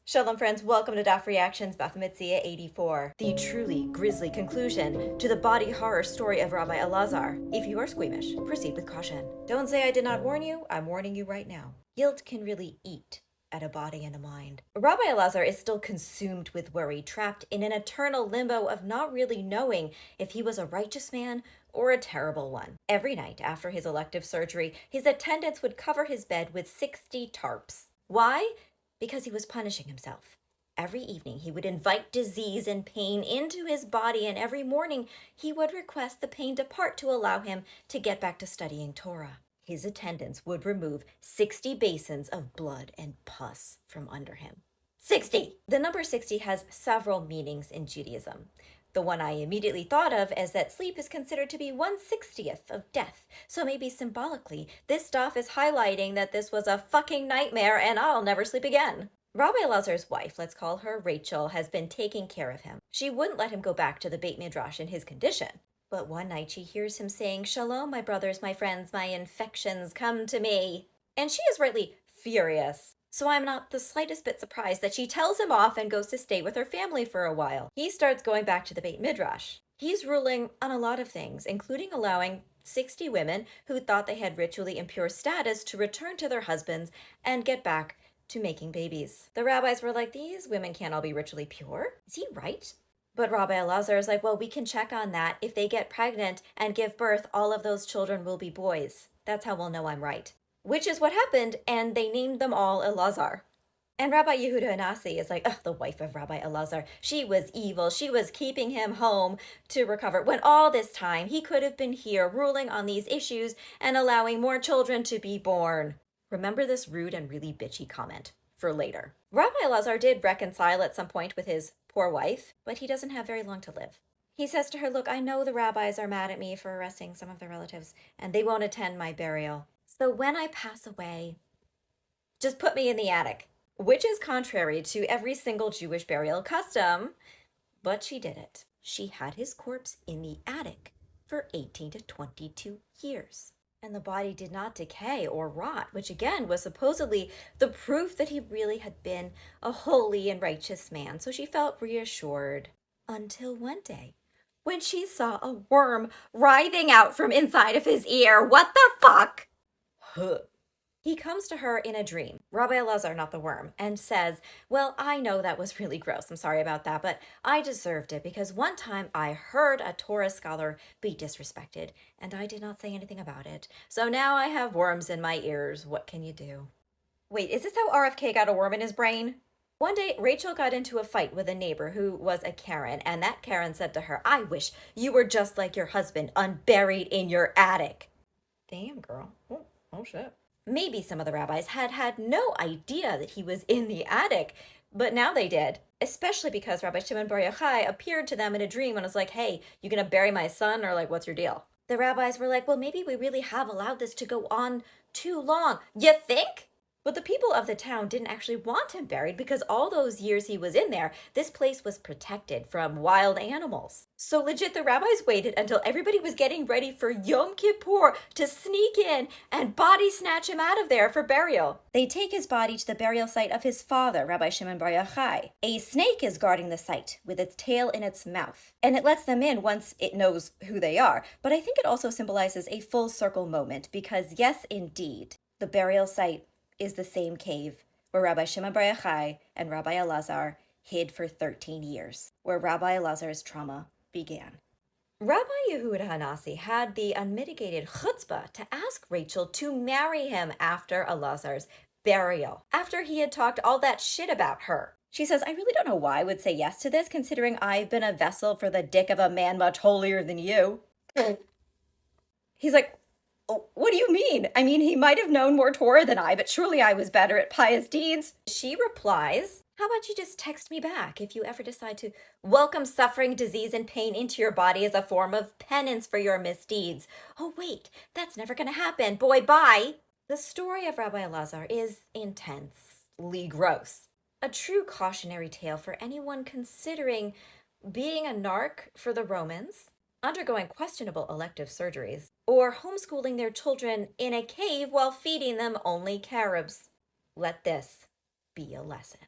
Shalom friends, welcome to Daf Reactions, Bava Metzia 84. The truly grisly conclusion to the body horror story of Rabbi Elazar. If you are squeamish, proceed with caution. Don't say I did not warn you, I'm warning you right now. Guilt can really eat at a body and a mind. Rabbi Elazar is still consumed with worry, trapped in an eternal limbo of not really knowing if he was a righteous man or a terrible one. Every night after his elective surgery, his attendants would cover his bed with 60 tarps. Why? Because he was punishing himself. Every evening he would invite disease and pain into his body, and every morning he would request the pain depart to allow him to get back to studying Torah. His attendants would remove 60 basins of blood and pus from under him. 60! The number 60 has several meanings in Judaism. The one I immediately thought of is that sleep is considered to be 1/60th of death. So maybe symbolically, this stuff is highlighting that this was a fucking nightmare and I'll never sleep again. Rabbi Elazar's wife, let's call her Rachel, has been taking care of him. She wouldn't let him go back to the Beit Midrash in his condition. But one night she hears him saying, "Shalom, my brothers, my friends, my infections, come to me." And she is rightly furious. So I'm not the slightest bit surprised that she tells him off and goes to stay with her family for a while. He starts going back to the Beit Midrash. He's ruling on a lot of things, including allowing 60 women who thought they had ritually impure status to return to their husbands and get back to making babies. The rabbis were like, these women can't all be ritually pure. Is he right? But Rabbi Elazar is like, well, we can check on that. If they get pregnant and give birth, all of those children will be boys. That's how we'll know I'm right. Which is what happened, and they named them all Elazar. And Rabbi Yehuda Hanasi is like, ugh, the wife of Rabbi Elazar. She was evil. She was keeping him home to recover, when all this time he could have been here ruling on these issues and allowing more children to be born. Remember this rude and really bitchy comment for later. Rabbi Elazar did reconcile at some point with his poor wife, but he doesn't have very long to live. He says to her, look, I know the rabbis are mad at me for arresting some of their relatives, and they won't attend my burial. So when I pass away, just put me in the attic, which is contrary to every single Jewish burial custom. But she did it. She had his corpse in the attic for 18 to 22 years. And the body did not decay or rot, which again was supposedly the proof that he really had been a holy and righteous man. So she felt reassured until one day when she saw a worm writhing out from inside of his ear. What the fuck? He comes to her in a dream, Rabbi Elazar, not the worm, and says, well, I know that was really gross. I'm sorry about that, but I deserved it because one time I heard a Torah scholar be disrespected, and I did not say anything about it. So now I have worms in my ears. What can you do? Wait, is this how RFK got a worm in his brain? One day, Rachel got into a fight with a neighbor who was a Karen, and that Karen said to her, I wish you were just like your husband, unburied in your attic. Damn, girl. Oh, shit. Maybe some of the rabbis had no idea that he was in the attic, but now they did, especially because Rabbi Shimon Bar Yochai appeared to them in a dream and was like, hey, you gonna bury my son, or like, what's your deal? The rabbis were like, well, maybe we really have allowed this to go on too long. You think? But the people of the town didn't actually want him buried because all those years he was in there, this place was protected from wild animals. So legit, the rabbis waited until everybody was getting ready for Yom Kippur to sneak in and body snatch him out of there for burial. They take his body to the burial site of his father, Rabbi Shimon Bar Yochai. A snake is guarding the site with its tail in its mouth, and it lets them in once it knows who they are. But I think it also symbolizes a full circle moment because yes, indeed, the burial site is the same cave where Rabbi Shimon Bar Yochai and Rabbi Elazar hid for 13 years, where Rabbi Elazar's trauma began. Rabbi Yehuda Hanasi had the unmitigated chutzpah to ask Rachel to marry him after Elazar's burial, after he had talked all that shit about her. She says, I really don't know why I would say yes to this, considering I've been a vessel for the dick of a man much holier than you. He's like, oh, what do you mean? I mean, he might have known more Torah than I, but surely I was better at pious deeds. She replies, how about you just text me back if you ever decide to welcome suffering, disease, and pain into your body as a form of penance for your misdeeds. Oh, wait, that's never going to happen. Boy, bye. The story of Rabbi Elazar is intensely gross. A true cautionary tale for anyone considering being a narc for the Romans, undergoing questionable elective surgeries, or homeschooling their children in a cave while feeding them only carobs. Let this be a lesson.